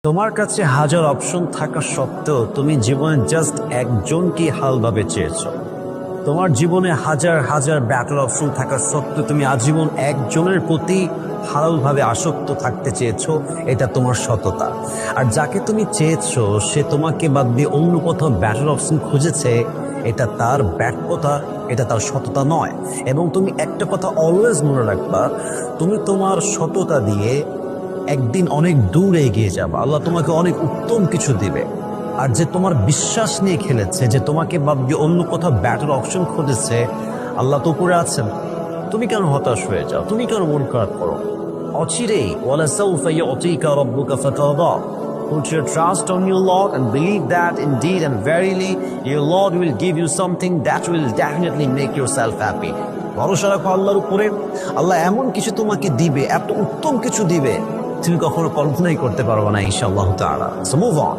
তোমার কাছে হাজার অপশন থাকা সত্ত্বেও তুমি জীবনে জাস্ট একজনকে হালভাবে চেয়েছো। তোমার জীবনে হাজার হাজার ব্যাটার অপশন থাকা সত্ত্বেও তুমি আজীবন একজনের প্রতি হালভাবে আসক্ত থাকতে চেয়েছো। এটা তোমার সততা। আর যাকে তুমি চেয়েছো সে তোমাকে বাদ দিয়ে অন্য কোথাও ব্যাটার অপশন খুঁজেছে, এটা তার ব্যর্থতা, এটা তার সততা নয়। এবং তুমি একটা কথা অলওয়েজ মনে রাখবা, তুমি তোমার সততা দিয়ে একদিন অনেক দূর এগিয়ে যাবে। আল্লাহ তোমাকে অনেক উত্তম কিছু দিবে। আর যে তোমার বিশ্বাস নিয়ে খেলেছে, যে তোমাকে বাদ দিয়ে অন্য কোথাও ব্যাটার অপশন খুঁজেছে, আল্লাহ তো উপরে আছেন। তুমি কেন হতাশ হয়ে যাও? তুমি কেন মন খারাপ করো? অচিরেই ওয়ালাসাউফা ইউতিকা রাব্বুকা ফাতারদা। Put your trust on your Lord and believe that indeed and verily your Lord will give you something that will definitely make yourself happy. ভরসা রাখো আল্লাহর উপরে। আল্লাহ এমন কিছু তোমাকে দিবে, এত উত্তম কিছু দিবে, তুমি কখনো কল্পনাই করতে পারবে না ইনশাআল্লাহ তাআলা। So move on.